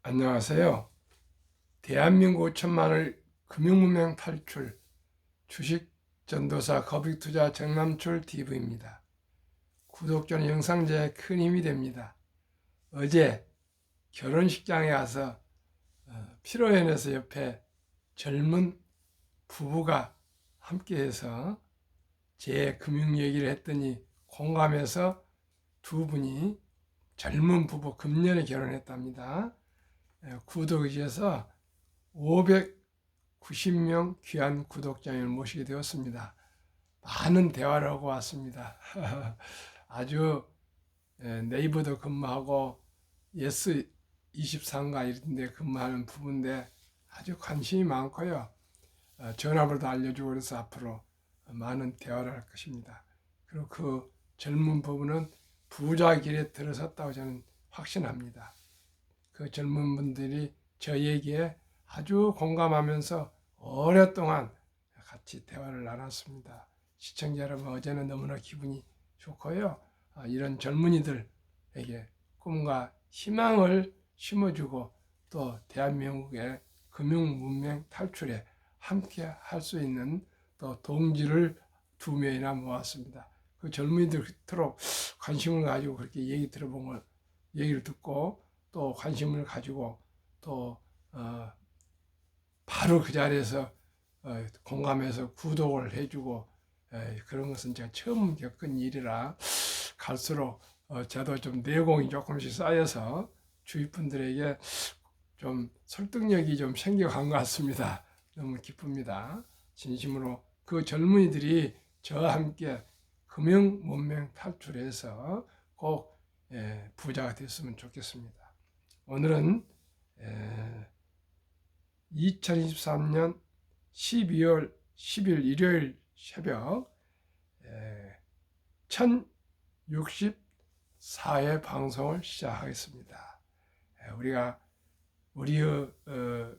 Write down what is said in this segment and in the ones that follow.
안녕하세요. 대한민국 5천만을 금융문명 탈출 주식 전도사 거빅투자 정남출 TV입니다. 구독자는 영상제에 큰 힘이 됩니다. 어제 결혼식장에 가서 피로연에서 옆에 젊은 부부가 함께해서 제 금융 얘기를 했더니 공감해서 두 분이 젊은 부부 금년에 결혼했답니다. 구독이셔서 590명 귀한 구독자님을 모시게 되었습니다. 많은 대화를 하고 왔습니다. 아주 네이버도 근무하고 예스24인가 이런 데 근무하는 부부인데 아주 관심이 많고요. 전화번호도 알려주고 그래서 앞으로 많은 대화를 할 것입니다. 그리고 그 젊은 부부는 부자 길에 들어섰다고 저는 확신합니다. 그 젊은 분들이 저에게 아주 공감하면서 오랫동안 같이 대화를 나눴습니다. 시청자 여러분, 어제는 너무나 기분이 좋고요. 이런 젊은이들에게 꿈과 희망을 심어주고 또 대한민국의 금융문명 탈출에 함께 할 수 있는 또 동지를 두 명이나 모았습니다. 그 젊은이들 그토록 관심을 가지고 그렇게 얘기를 듣고 또 관심을 가지고 또 바로 그 자리에서 공감해서 구독을 해주고 그런 것은 제가 처음 겪은 일이라 갈수록 저도 좀 내공이 조금씩 쌓여서 주위 분들에게 좀 설득력이 좀 생겨간 것 같습니다. 너무 기쁩니다. 진심으로 그 젊은이들이 저와 함께 금융 문명 탈출해서 꼭 부자가 됐으면 좋겠습니다. 오늘은 2023년 12월 10일 일요일 새벽 1064회 방송을 시작하겠습니다. 우리가 우리의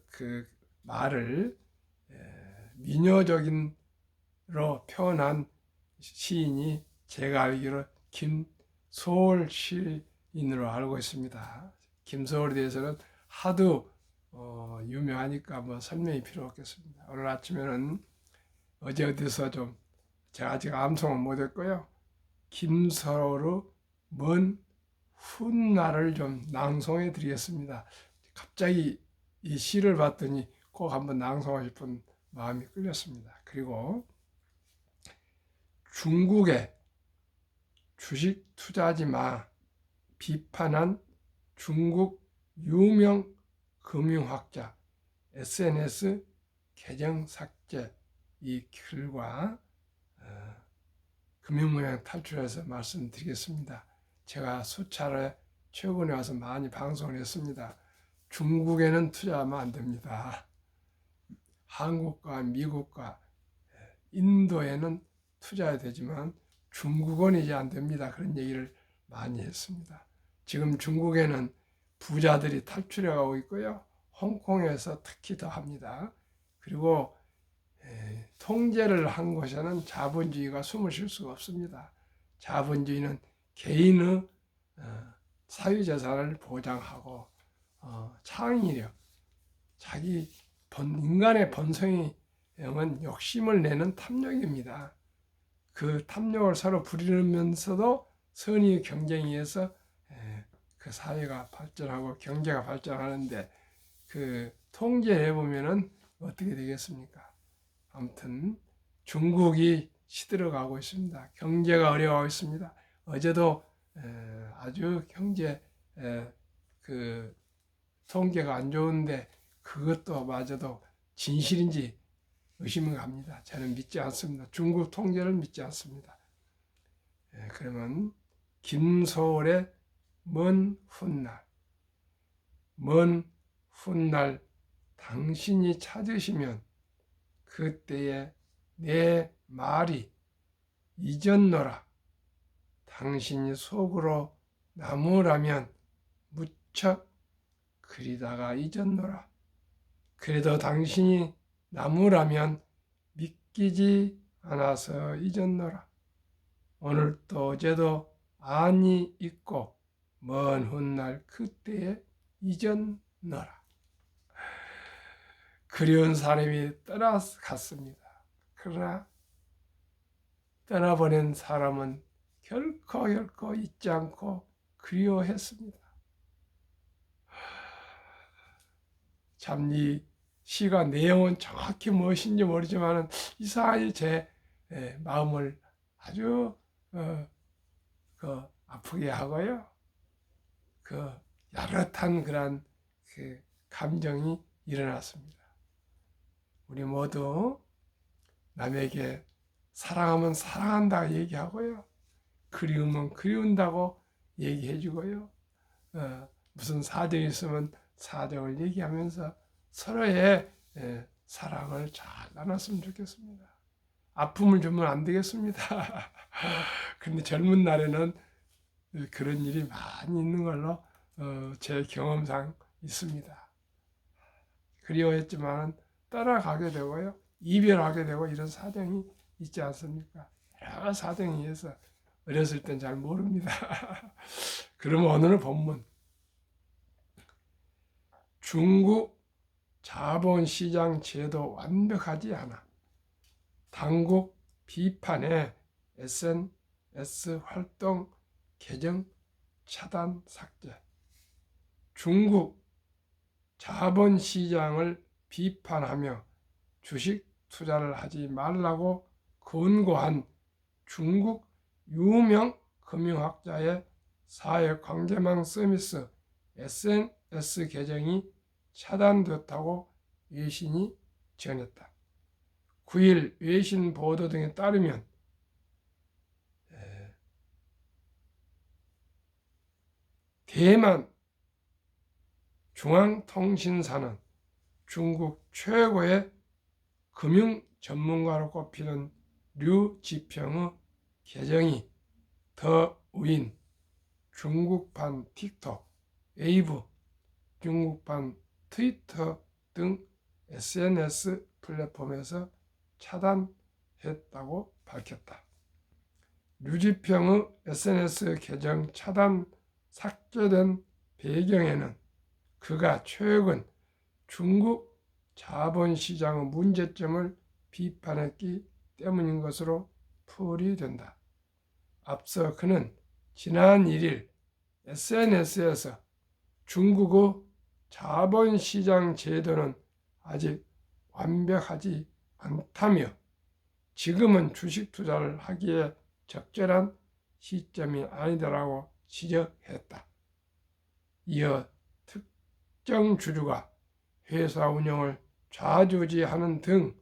그 말을 미녀적인로 표현한 시인이 제가 알기로 김소월 시인으로 알고 있습니다. 김소월에 대해서는 하도 유명하니까 뭐 설명이 필요 없겠습니다. 오늘 아침에는 어제 어디서 좀 제가 아직 암송은 못했고요. 김소월의 먼 훗날을 좀 낭송해 드리겠습니다. 갑자기 이 시를 봤더니 꼭 한번 낭송하고 싶은 마음이 끌렸습니다. 그리고 중국에 주식 투자하지 마 비판한 중국 유명 금융학자 SNS 계정 삭제 이 글과 금융문명 탈출해서 말씀드리겠습니다. 제가 수차례 최근에 와서 많이 방송을 했습니다. 중국에는 투자하면 안 됩니다. 한국과 미국과 인도에는 투자해야 되지만 중국은 이제 안 됩니다. 그런 얘기를 많이 했습니다. 지금 중국에는 부자들이 탈출해가고 있고요. 홍콩에서 특히 더 합니다. 그리고 통제를 한 곳에는 자본주의가 숨을 쉴 수가 없습니다. 자본주의는 개인의 사유재산을 보장하고 창의력, 자기 인간의 본성은 욕심을 내는 탐욕입니다. 그 탐욕을 서로 부리면서도 선의의 경쟁에 의해서 그 사회가 발전하고 경제가 발전하는데 그 통제해 보면은 어떻게 되겠습니까? 아무튼 중국이 시들어가고 있습니다. 경제가 어려워하고 있습니다. 어제도 아주 경제 그 통계가 안 좋은데 그것도 마저도 진실인지 의심을 합니다. 저는 믿지 않습니다. 중국 통계를 믿지 않습니다. 그러면 김소월의 먼 훗날, 먼 훗날 당신이 찾으시면 그때에 내 말이 잊었노라. 당신이 속으로 나무라면 무척 그리다가 잊었노라. 그래도 당신이 나무라면 믿기지 않아서 잊었노라. 오늘도 어제도 안이 있고 먼 훗날 그때에 잊었노라. 너라. 그리운 사람이 떠나갔습니다. 그러나 떠나보낸 사람은 결코 잊지 않고 그리워했습니다. 참 이 시가 내용은 정확히 무엇인지 모르지만 이상하게 제 마음을 아주 아프게 하고요. 야릇한 그런 감정이 일어났습니다. 우리 모두 남에게 사랑하면 사랑한다 얘기하고요. 그리우면 그리운다고 얘기해주고요. 무슨 사정이 있으면 사정을 얘기하면서 서로의 사랑을 잘 나눴으면 좋겠습니다. 아픔을 주면 안 되겠습니다. 그런데 젊은 날에는 그런 일이 많이 있는 걸로 제 경험상 있습니다. 그리워했지만 떠나가게 되고요. 이별하게 되고 이런 사정이 있지 않습니까? 여러 사정이 있어서 어렸을 땐 잘 모릅니다. 그러면 오늘 본문 중국 자본시장 제도 완벽하지 않아. 당국 비판에 SNS 활동 계정 차단 삭제. 중국 자본시장을 비판하며 주식 투자를 하지 말라고 권고한 중국 유명 금융학자의 사회관계망 서비스 SNS 계정이 차단됐다고 외신이 전했다. 9일 외신 보도 등에 따르면 대만 중앙통신사는 중국 최고의 금융 전문가로 꼽히는 류 지평의 계정이 더윈, 중국판 틱톡, 웨이브, 중국판 트위터 등 SNS 플랫폼에서 차단했다고 밝혔다. 류지평의 SNS 계정 차단 삭제된 배경에는 그가 최근 중국 자본시장의 문제점을 비판했기 때문인 것으로 풀이된다. 앞서 그는 지난 1일 SNS에서 중국의 자본시장 제도는 아직 완벽하지 않다며 지금은 주식 투자를 하기에 적절한 시점이 아니다라고 지적했다. 이어 특정 주주가 회사 운영을 좌지우지하는 등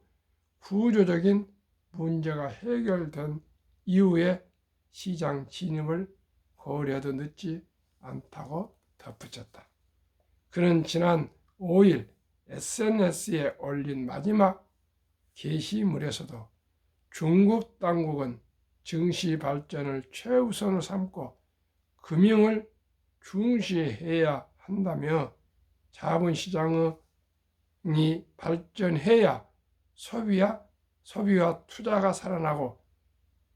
구조적인 문제가 해결된 이후에 시장 진입을 고려해도 늦지 않다고 덧붙였다. 그는 지난 5일 SNS에 올린 마지막 게시물에서도 중국 당국은 증시 발전을 최우선으로 삼고 금융을 중시해야 한다며 자본시장이 발전해야 소비와 투자가 살아나고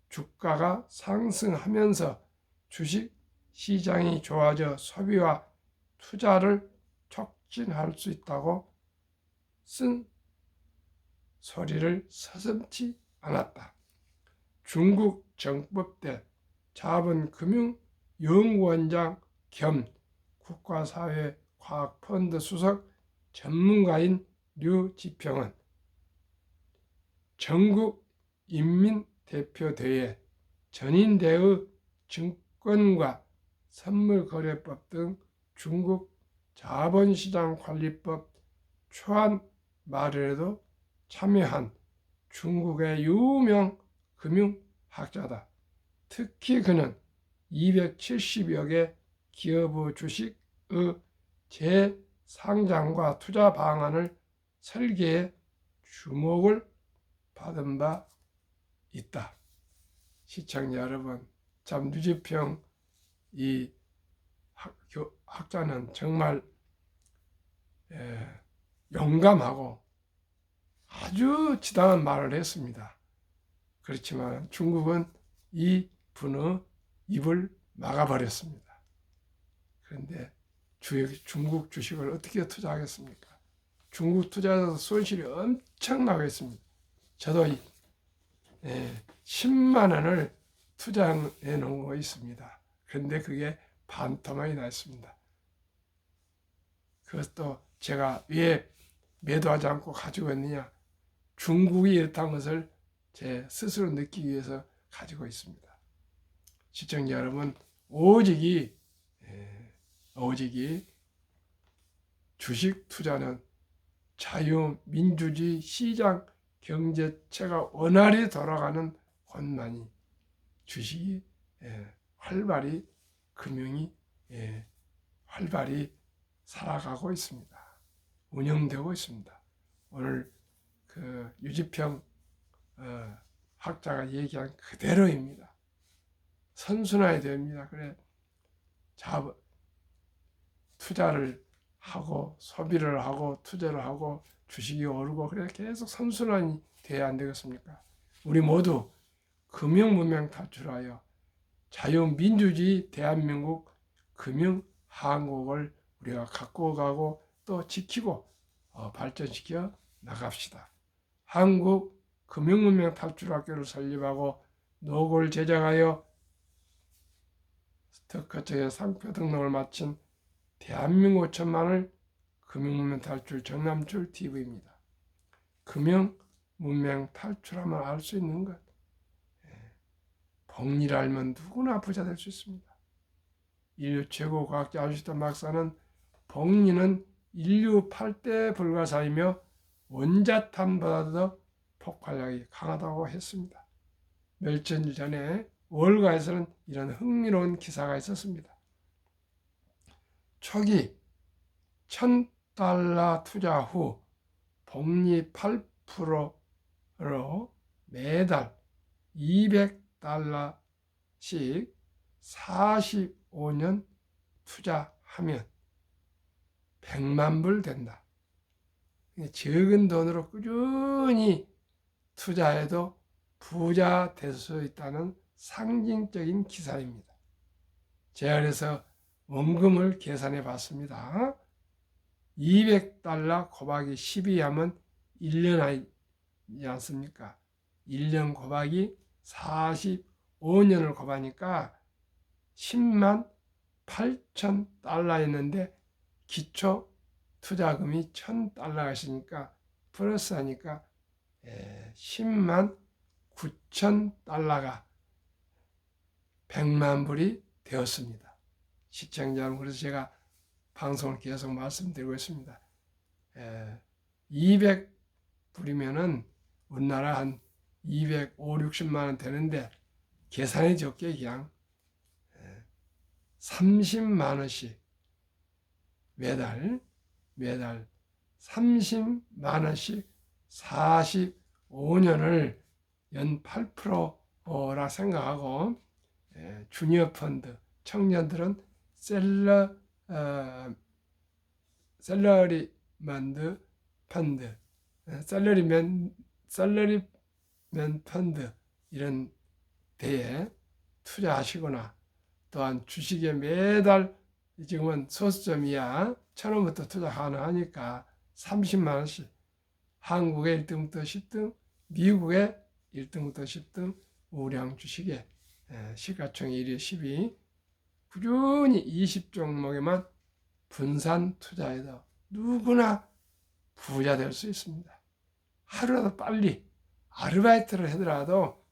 주가가 상승하면서 주식 시장이 좋아져 소비와 투자를 촉진할 수 있다고 쓴 소리를 서슴지 않았다. 중국 정법대 자본금융연구원장 겸 국가사회과학펀드 수석 전문가인 류 지평은 전국인민대표대회 전인대의 증권과 선물거래법 등 중국 자본시장관리법 초안 마련에도 참여한 중국의 유명 금융학자다. 특히 그는 270여 개 기업의 주식의 재상장과 투자 방안을 설계해 주목을 받은 바 있다. 시청자 여러분, 참 류지평 이 학자는 정말 용감하고 아주 지당한 말을 했습니다. 그렇지만 중국은 이 분의 입을 막아버렸습니다. 그런데 중국 주식을 어떻게 투자하겠습니까? 중국 투자에서 손실이 엄청나고 있습니다. 저도 10만 원을 투자해 놓은 거 있습니다. 그런데 그게 반토막이 났습니다. 그것도 제가 왜 매도하지 않고 가지고 있느냐? 중국이 이렇다는 것을 제 스스로 느끼기 위해서 가지고 있습니다. 시청자 여러분, 오직이 주식 투자는 자유민주주의 시장 경제체가 원활히 돌아가는 곳만이 주식이 활발히 금융이 활발히 살아가고 있습니다. 운영되고 있습니다. 오늘 그 유지평 학자가 얘기한 그대로입니다. 선순환이 됩니다. 그래 투자를 하고 소비를 하고 투자를 하고 주식이 오르고 그래 계속 선순환이 돼야 안 되겠습니까? 우리 모두 금융문명 탈출하여 자유민주주의 대한민국 금융한국을 우리가 갖고 가고 또 지키고 발전시켜 나갑시다. 한국 금융문명 탈출학교를 설립하고 노고를 제작하여 특허청에 상표 등록을 마친 대한민국 천만을 금융문명 탈출 정남출 TV입니다. 금융문명 탈출하면 알 수 있는 것. 복리를 알면 누구나 부자 될 수 있습니다. 인류 최고 과학자 아슈타 박사는 복리는 인류 8대 불가사이며 원자탄보다도 폭발력이 강하다고 했습니다. 몇천 년 전에 월가에서는 이런 흥미로운 기사가 있었습니다. 초기 $1,000 투자 후 복리 8%로 매달 $200씩 45년 투자하면 100만 불 된다. 적은 돈으로 꾸준히 투자해도 부자 될 수 있다는 상징적인 기사입니다. 제가 그래서 원금을 계산해 봤습니다. $200 곱하기 12 하면 1년 아니지 않습니까? 1년 곱하기 45년을 곱하니까 10만 8천 달러였는데 기초 투자금이 $1,000가 있으니까 플러스 하니까 10만 9천 달러가 100만 불이 되었습니다. 시청자 여러분, 그래서 제가 방송을 계속 말씀드리고 있습니다. 200불이면은 우리나라 한 250, 60만 원 되는데 계산이 적게 그냥 30만 원씩 매달 30만 원씩 45년을 연 8%라 생각하고 주니어 펀드, 청년들은 샐러리맨 펀드, 샐러리맨 펀드 이런 데에 투자하시거나 또한 주식에 매달 지금은 소수점이야 1,000원부터 투자 가능하니까 30만 원씩 한국의 1등부터 10등, 미국의 1등부터 10등 우량 주식에 시가총 1위 10위 꾸준히 20종목에만 분산 투자해도 누구나 부자 될 수 있습니다. 하루라도 빨리 아르바이트를 하더라도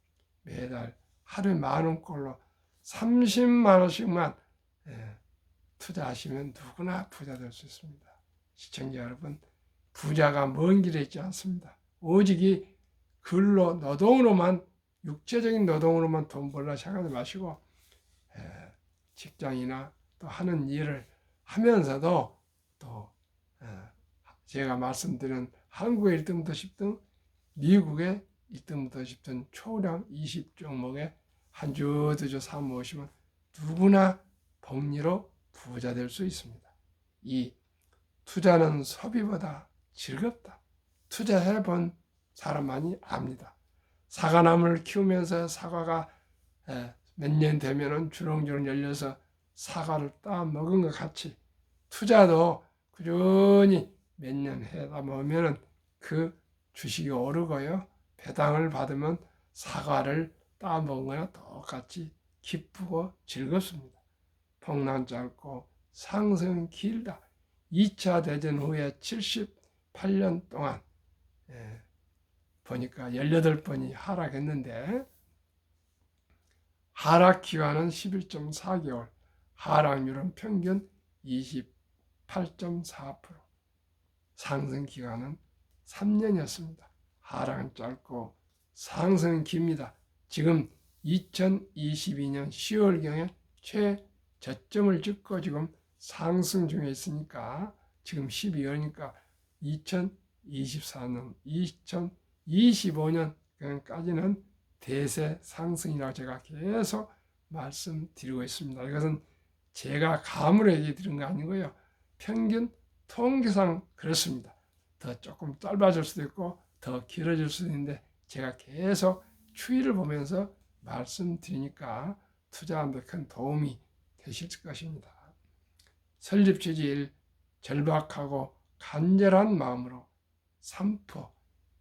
매달 하루에 10,000원꼴로 30만 원씩만 투자하시면 누구나 부자 될 수 있습니다. 시청자 여러분, 부자가 먼 길에 있지 않습니다. 오직이 근로 노동으로만, 육체적인 노동으로만 돈 벌라 생각하지 마시고 직장이나 또 하는 일을 하면서도 또 제가 말씀드린 한국의 1등부터 10등, 미국의 1등부터 10등 초량 20종목에 한 주, 두 주 사모으시면 누구나 복리로 부자 될 수 있습니다. 이 투자는 소비보다 즐겁다. 투자해 본 사람만이 압니다. 사과나무를 키우면서 사과가 몇 년 되면은 주렁주렁 열려서 사과를 따 먹은 것 같이 투자도 꾸준히 몇 년 해다 보면은 그 주식이 오르고요. 배당을 받으면 사과를 따먹은 거나 똑같이 기쁘고 즐겁습니다. 폭락 짧고 상승은 길다. 2차 대전 후에 78년 동안 보니까 18번이 하락했는데 하락 기간은 11.4개월, 하락률은 평균 28.4%, 상승 기간은 3년이었습니다. 하락은 짧고 상승은 깁니다. 지금 2022년 10월경에 최저점을 찍고 지금 상승 중에 있으니까 지금 12월이니까 2024년, 2025년까지는 대세 상승이라고 제가 계속 말씀드리고 있습니다. 이것은 제가 감으로 얘기 드린 거 아니고요. 평균 통계상 그렇습니다. 더 조금 짧아질 수도 있고 더 길어질 수도 있는데 제가 계속 추이를 보면서 말씀드리니까 투자하는 데 큰 도움이 되실 것입니다. 설립 취지 1. 절박하고 간절한 마음으로 3포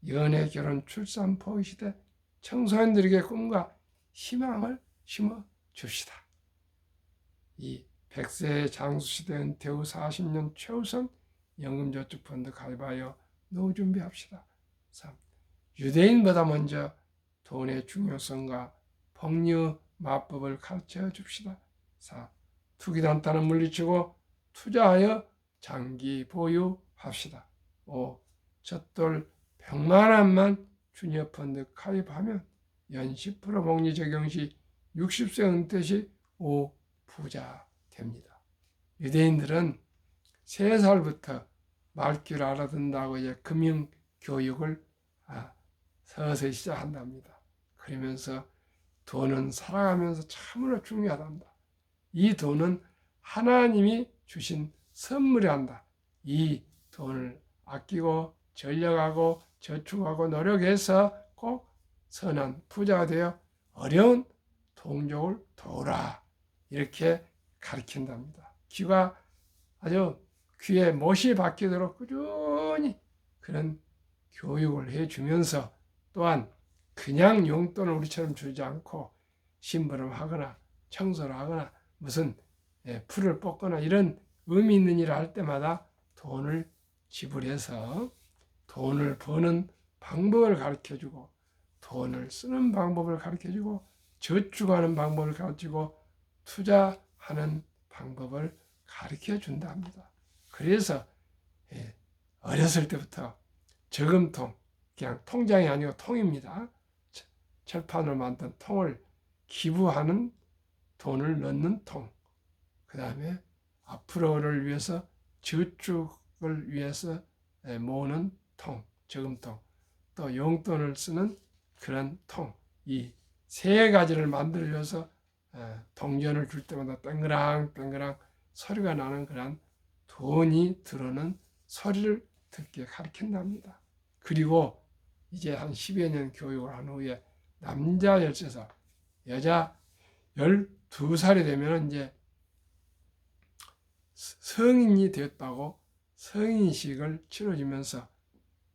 연애, 결혼, 출산, 포기 시대 청소년들에게 꿈과 희망을 심어 줍시다. 2. 100세 장수시대 은퇴 후 40년 최우선 연금저축펀드 가입하여 노후 준비합시다. 3. 유대인보다 먼저 돈의 중요성과 복리 마법을 가르쳐 줍시다. 4. 투기단타는 물리치고 투자하여 장기 보유합시다. 5. 젖돌 100만 원만 주니어펀드 가입하면 연 10% 복리 적용 시 60세 은퇴 시 5 부자 됩니다. 유대인들은 3살부터 말귀를 알아듣는다고 이제 금융교육을 서서히 시작한답니다. 그러면서 돈은 살아가면서 참으로 중요하단다. 이 돈은 하나님이 주신 선물이란다. 이 돈을 아끼고 전력하고 저축하고 노력해서 꼭 선한 부자가 되어 어려운 동족을 도우라. 이렇게 가르친답니다. 귀가 아주 귀에 못이 박히도록 꾸준히 그런 교육을 해주면서 또한 그냥 용돈을 우리처럼 주지 않고 심부름하거나 청소를 하거나 무슨 풀을 뽑거나 이런 의미 있는 일을 할 때마다 돈을 지불해서 돈을 버는 방법을 가르쳐주고 돈을 쓰는 방법을 가르쳐주고 저축하는 방법을 가르치고 투자하는 방법을 가르쳐준답니다. 그래서 어렸을 때부터 저금통, 그냥 통장이 아니고 통입니다. 철판으로 만든 통을 기부하는 돈을 넣는 통, 그 다음에 앞으로를 위해서 저축을 위해서 모으는 통, 저금통, 또 용돈을 쓰는 그런 통, 이 세 가지를 만들어서 동전을 줄 때마다 땡그랑 소리가 나는 그런 돈이 들어오는 소리를 듣게 가르친답니다. 그리고 이제 한 10여 년 교육을 한 후에 남자 13살, 여자 12살이 되면 이제 성인이 되었다고 성인식을 치러주면서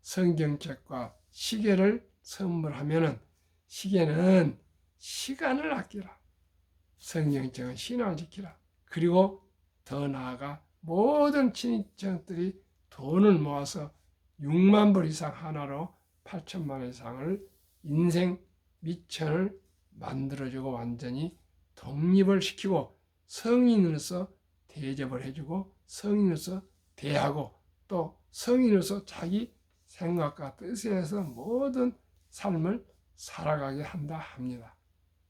성경책과 시계를 선물하면은 시계는 시간을 아끼라. 성경책은 신앙을 지키라. 그리고 더 나아가 모든 친인척들이 돈을 모아서 6만 불 이상 하나로 8천만 원 이상을 인생 미천을 만들어주고 완전히 독립을 시키고 성인으로서 대접을 해주고 성인으로서 대하고 또 성인으로서 자기 생각과 뜻에 의해서 모든 삶을 살아가게 한다 합니다.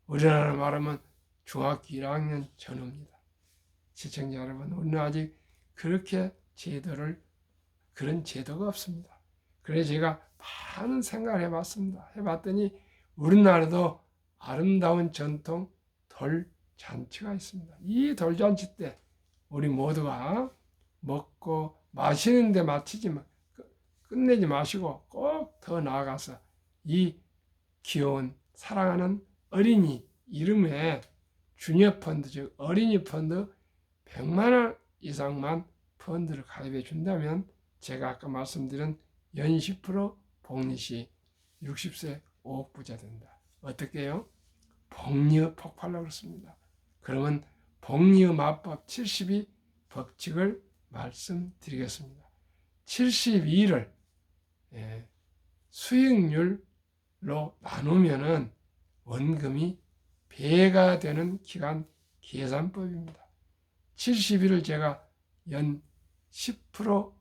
우리나라 말하면 중학교 1학년 전후입니다. 시청자 여러분, 우리는 아직 그렇게 그런 제도가 없습니다. 그래서 제가 많은 생각을 해봤습니다. 해봤더니 우리나라도 아름다운 전통 돌잔치가 있습니다. 이 돌잔치 때 우리 모두가 먹고 마시는데 끝내지 마시고 꼭 더 나아가서 이 귀여운 사랑하는 어린이 이름에 주니어 펀드, 즉 어린이 펀드 100만 원 이상만 펀드를 가입해 준다면 제가 아까 말씀드린 연 10% 복리시 60세 5억 부자 된다. 어떻게 해요? 복리의 폭발로 그렇습니다. 그러면 복리의 마법 72 법칙을 말씀드리겠습니다. 72를 수익률로 나누면은 원금이 배가 되는 기간 계산법입니다. 72를 제가 연 10%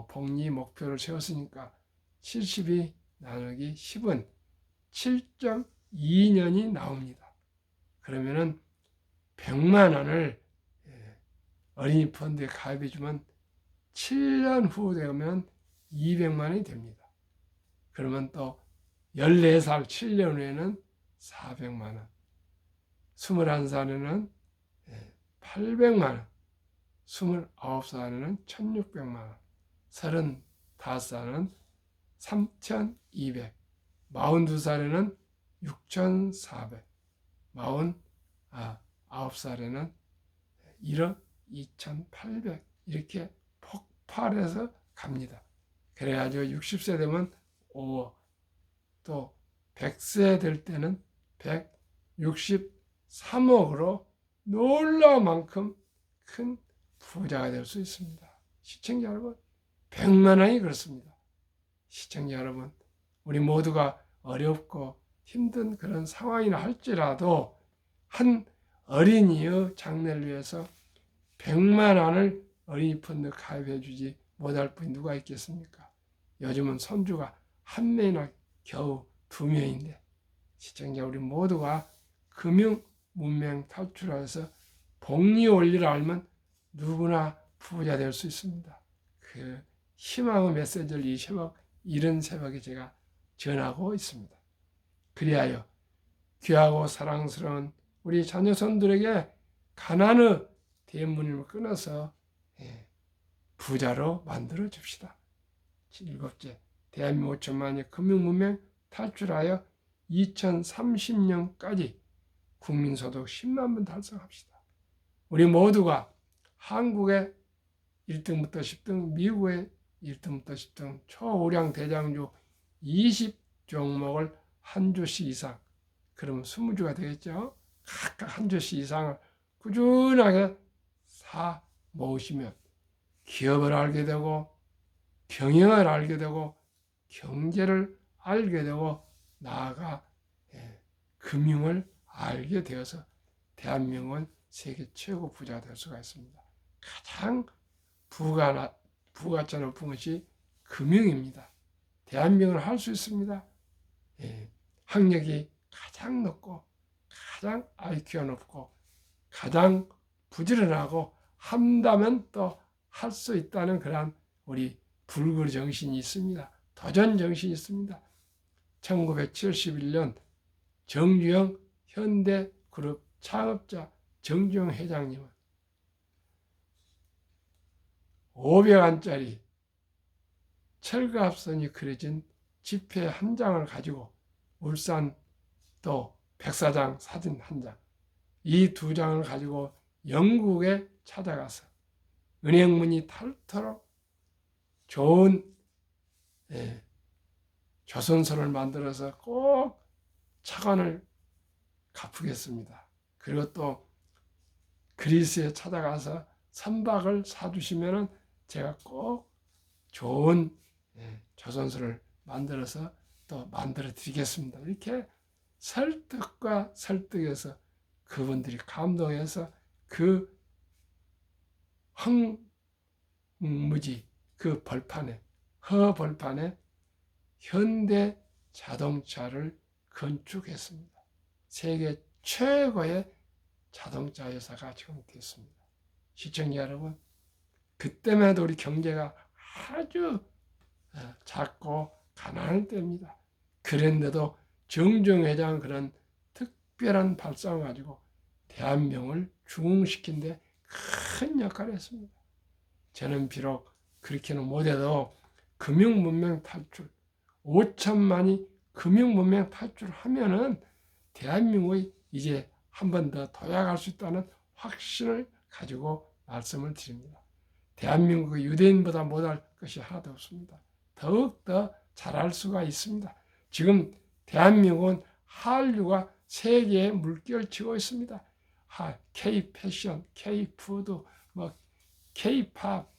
복리 목표를 세웠으니까 72 나누기 10은 7.2년이 나옵니다. 그러면은 100만 원을 어린이 펀드에 가입해 주면 7년 후 되면 200만 원이 됩니다. 그러면 또 14살 7년 후에는 400만 원, 21살에는 800만 원, 29살에는 1600만 원, 35살은 3200, 42살에는 6400, 49살에는 1억 2800 이렇게 폭발해서 갑니다. 그래가지고 60세 되면 5억, 또 100세 될 때는 163억으로 놀라만큼 큰 부자가 될 수 있습니다. 시청자 여러분, 100만 원이 그렇습니다. 시청자 여러분, 우리 모두가 어렵고 힘든 그런 상황이나 할지라도 한 어린이의 장래를 위해서 100만 원을 어린이 펀드 가입해 주지 못할 분이 누가 있겠습니까? 요즘은 손주가 한 명이나 겨우 2명인데 시청자 우리 모두가 금융 문명 탈출해서 복리 원리를 알면 누구나 부자 될 수 있습니다. 그 희망의 메시지를 이 새벽, 이른 새벽에 제가 전하고 있습니다. 그리하여 귀하고 사랑스러운 우리 자녀손들에게 가난의 대문을 끊어서 부자로 만들어 줍시다. 7번째, 대한민국 5천만의 금융문명 탈출하여 2030년까지 국민소득 10만 번 달성합시다. 우리 모두가 한국의 1등부터 10등, 미국의 1등부터 10등 초우량 대장주 20종목을 한 주씩 이상, 그러면 20주가 되겠죠. 각각 한 주씩 이상을 꾸준하게 사 모으시면 기업을 알게 되고 경영을 알게 되고 경제를 알게 되고 나아가 금융을 알게 되어서 대한민국은 세계 최고 부자가 될 수가 있습니다. 가장 부가가 높은 것이 금융입니다. 대한민국은 할 수 있습니다. 학력이 가장 높고 가장 IQ가 높고 가장 부지런하고 한다면 또 할 수 있다는 그런 우리 불굴 정신이 있습니다. 도전 정신이 있습니다. 1971년 정주영 현대그룹 창업자 정주영 회장님은 500원짜리 철갑선이 그려진 지폐 한 장을 가지고 울산 또 백사장 사진 한 장, 이 2장을 가지고 영국에 찾아가서 은행문이 닳도록 좋은 조선소를 만들어서 꼭 차관을 갚으겠습니다. 그리고 또 그리스에 찾아가서 선박을 사주시면 제가 꼭 좋은 조선소를 만들어서 또 만들어 드리겠습니다. 이렇게 설득과 설득해서 그분들이 감동해서 그 황무지 그 벌판에 허벌판에 현대 자동차를 건축했습니다. 세계 최고의 자동차 회사가 지금 됐습니다. 시청자 여러분, 그때만 해도 우리 경제가 아주 작고 가난할 때입니다. 그런데도 정주영 회장은 그런 특별한 발상을 가지고 대한민국을 중흥시킨 데 큰 역할을 했습니다. 저는 비록 그렇게는 못해도 금융문명 탈출, 5천만이 금융문명 탈출하면은 대한민국이 이제 한 번 더 도약할 수 있다는 확신을 가지고 말씀을 드립니다. 대한민국의 유대인보다 못할 것이 하나도 없습니다. 더욱더 잘할 수가 있습니다. 지금 대한민국은 한류가 세계에 물결치고 있습니다. K 패션, K 푸드, K 팝,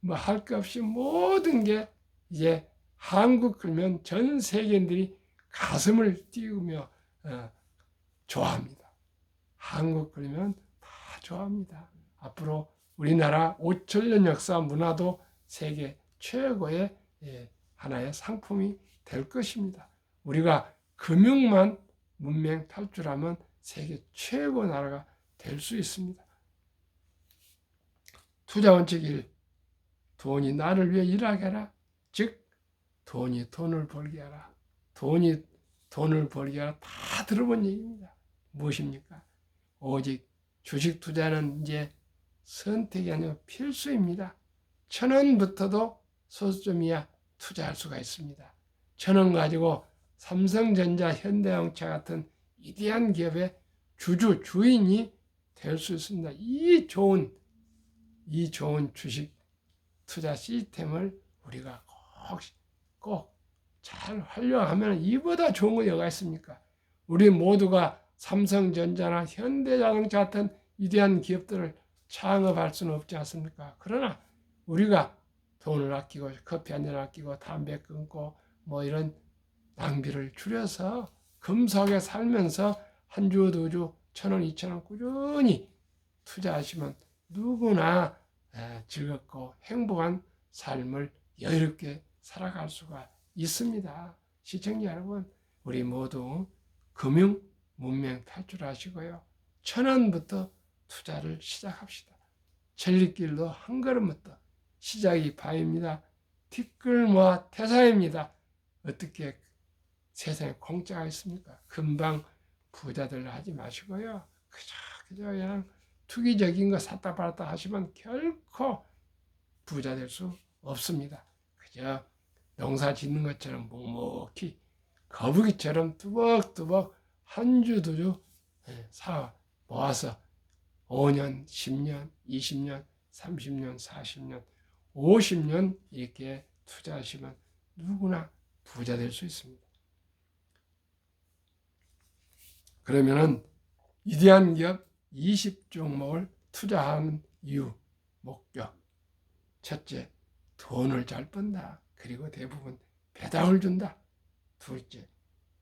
할 것 없이 모든 게 이제 한국 그러면 전 세계인들이 가슴을 띄우며 좋아합니다. 한국 그러면 다 좋아합니다. 앞으로 우리나라 5천년 역사 문화도 세계 최고의 하나의 상품이 될 것입니다. 우리가 금융만 문명 탈출하면 세계 최고 나라가 될 수 있습니다. 투자 원칙 1. 돈이 나를 위해 일하게 하라. 즉 돈이 돈을 벌게 하라. 돈이 돈을 벌게 하라. 다 들어본 얘기입니다. 무엇입니까? 오직 주식 투자는 이제 선택이 아니라 필수입니다. 1,000원부터도 소수점이야 투자할 수가 있습니다. 1,000원 가지고 삼성전자, 현대자동차 같은 위대한 기업의 주인이 될 수 있습니다. 이 좋은 주식 투자 시스템을 우리가 꼭 잘 활용하면 이보다 좋은 거 뭐가 있습니까? 우리 모두가 삼성전자나 현대자동차 같은 위대한 기업들을 창업할 수는 없지 않습니까? 그러나 우리가 돈을 아끼고 커피 한 잔 아끼고 담배 끊고 이런 낭비를 줄여서 금속에 살면서 한 주, 두 주, 1,000원, 2,000원 꾸준히 투자하시면 누구나 즐겁고 행복한 삶을 여유롭게 살아갈 수가 있습니다. 시청자 여러분, 우리 모두 금융 문명 탈출하시고요. 1,000원부터 투자를 시작합시다. 천리길도 한 걸음부터 시작이 바입니다. 티끌 모아 태산입니다. 어떻게 세상에 공짜가 있습니까? 금방 부자들 하지 마시고요. 그저 그냥 투기적인 거 샀다 팔았다 하시면 결코 부자 될 수 없습니다. 그저 농사 짓는 것처럼 묵묵히 거북이처럼 뚜벅뚜벅 한 주 두 주 사 모아서 5년, 10년, 20년, 30년, 40년, 50년 이렇게 투자하시면 누구나 부자 될 수 있습니다. 그러면은 위대한 기업 20종목을 투자하는 이유, 목적. 첫째, 돈을 잘 번다. 그리고 대부분 배당을 준다. 둘째,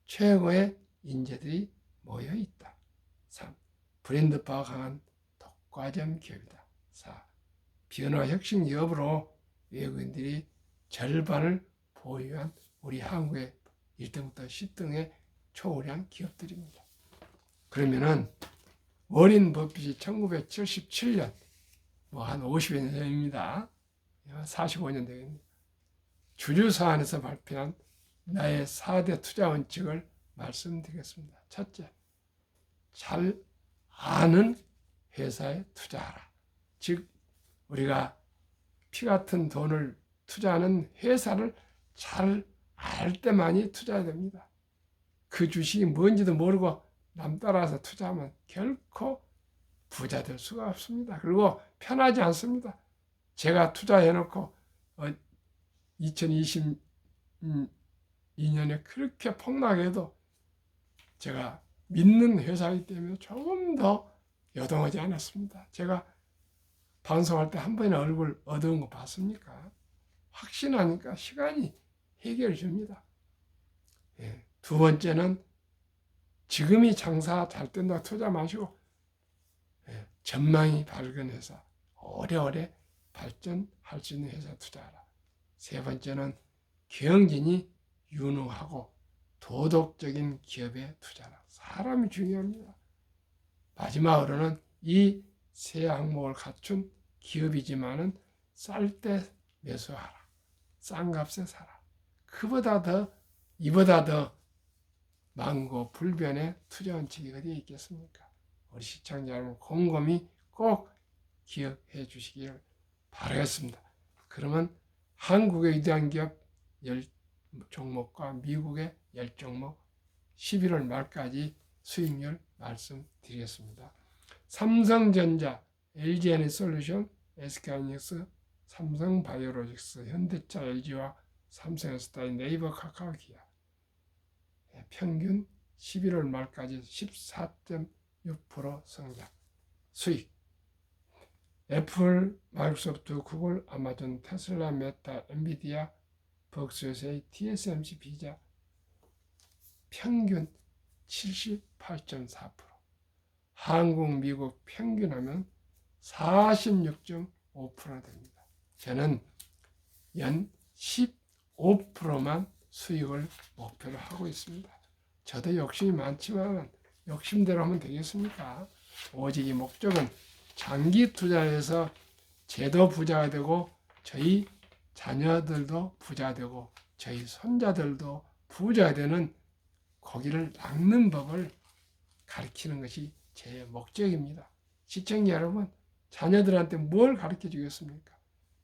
최고의 인재들이 모여 있다. 3. 브랜드화가 강한 독과점 기업이다. 4. 변화 혁신 기업으로 외국인들이 절반을 보유한 우리 한국의 1등부터 10등의 초우량 기업들입니다. 그러면은 워렌 버핏이 1977년 한 50여 년 전입니다. 45년 되겠네요. 주주사안에서 발표한 나의 4대 투자 원칙을 말씀드리겠습니다. 첫째, 잘 아는 회사에 투자하라. 즉 우리가 피 같은 돈을 투자하는 회사를 잘 알 때만이 투자해야 됩니다. 그 주식이 뭔지도 모르고 남 따라서 투자하면 결코 부자 될 수가 없습니다. 그리고 편하지 않습니다. 제가 투자해놓고 2022년에 그렇게 폭락해도 제가 믿는 회사이기 때문에 조금 더 여동하지 않았습니다. 제가 방송할 때 한 번이나 얼굴 어두운 거 봤습니까? 확신하니까 시간이 해결해 줍니다. 두 번째는 지금이 장사 잘 된다고 투자 마시고 전망이 밝은 회사, 오래오래 발전할 수 있는 회사 투자하라. 세 번째는 경진이 유능하고 도덕적인 기업에 투자하라. 사람이 중요합니다. 마지막으로는 이 세 항목을 갖춘 기업이지만은 쌀 때 매수하라. 싼 값에 사라. 이보다 더 망고 불변의 투자 원칙이 어디에 있겠습니까? 우리 시청자 여러분 곰곰이 꼭 기억해 주시기를 바라겠습니다. 그러면 한국의 위대한 기업 10종목과 미국의 10종목 11월 말까지 수익률 말씀드리겠습니다. 삼성전자, LG에너지솔루션, SK하이닉스, 삼성바이오로직스, 현대차, LG와 삼성에스타의 네이버, 카카오, 기아. 평균 11월 말까지 14.6% 성장. 수익. 애플, 마이크로소프트, 구글, 아마존, 테슬라, 메타, 엔비디아, 벅스유에스에이, TSMC, 비자. 평균 78.4%. 한국, 미국 평균하면 46.5% 됩니다. 저는 연 15%만 수익을 목표로 하고 있습니다. 저도 욕심이 많지만 욕심대로 하면 되겠습니까? 오직 이 목적은 장기 투자해서 제도 부자가 되고 저희 자녀들도 부자가 되고 저희 손자들도 부자가 되는 고기를 낚는 법을 가르치는 것이 제 목적입니다. 시청자 여러분, 자녀들한테 뭘 가르쳐 주겠습니까?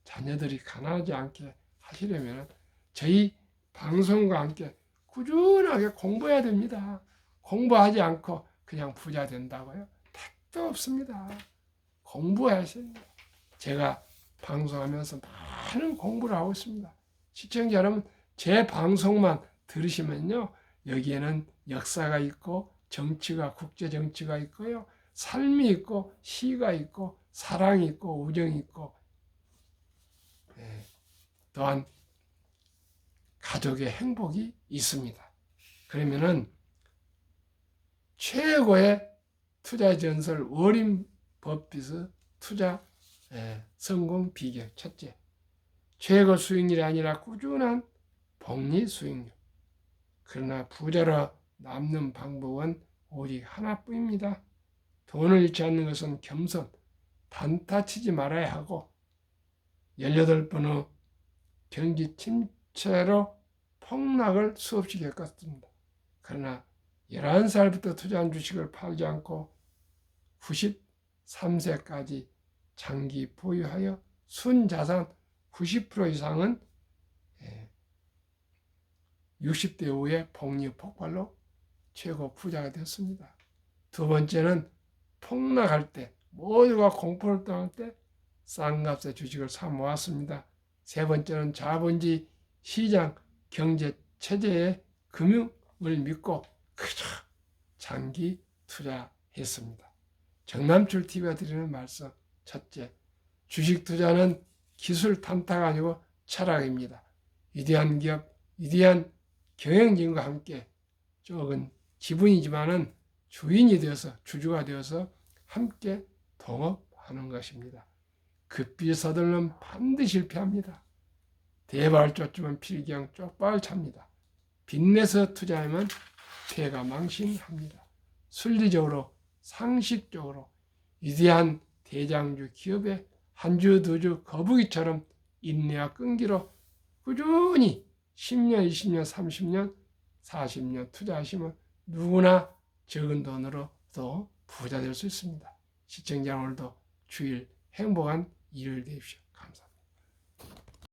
자녀들이 가난하지 않게 하시려면 저희 방송과 함께 꾸준하게 공부해야 됩니다. 공부하지 않고 그냥 부자 된다고요? 택도 없습니다. 공부하셔야 됩니다. 제가 방송하면서 많은 공부를 하고 있습니다. 시청자 여러분, 제 방송만 들으시면요, 여기에는 역사가 있고 정치가, 국제 정치가 있고요, 삶이 있고 시가 있고 사랑이 있고 우정이 있고, 또한 가족의 행복이 있습니다. 그러면은 최고의 투자 전설 워린 버핏의 투자 성공 비결 첫째, 최고 수익률이 아니라 꾸준한 복리 수익률. 그러나 부자로 남는 방법은 오직 하나뿐입니다. 돈을 잃지 않는 것은 겸손, 단타 치지 말아야 하고 18번의 경기 침체로 폭락을 수없이 겪었습니다. 그러나 11살부터 투자한 주식을 팔지 않고 93세까지 장기 보유하여 순자산 90% 이상은 60대 이후에 복리 폭발로 최고 부자가 되었습니다. 두 번째는 폭락할 때, 모두가 공포를 당할 때 싼 값에 주식을 사 모았습니다. 세 번째는 자본주의 시장 경제 체제의 금융을 믿고 그저 장기 투자했습니다. 정남출 TV가 드리는 말씀, 첫째, 주식 투자는 기술 탐탁 아니고 철학입니다. 위대한 기업, 위대한 경영진과 함께 적은 지분이지만은 주인이 되어서, 주주가 되어서 함께 동업하는 것입니다. 급히 서둘러면 반드시 실패합니다. 대발 쫓으면 필경 쪽발 찹니다. 빚내서 투자하면 폐가 망신합니다. 순리적으로, 상식적으로 위대한 대장주 기업의 한 주, 두 주 거북이처럼 인내와 끈기로 꾸준히 10년, 20년, 30년, 40년 투자하시면 누구나 적은 돈으로도 부자 될 수 있습니다. 시청자 오늘도 주일 행복한 일요일 되십시오.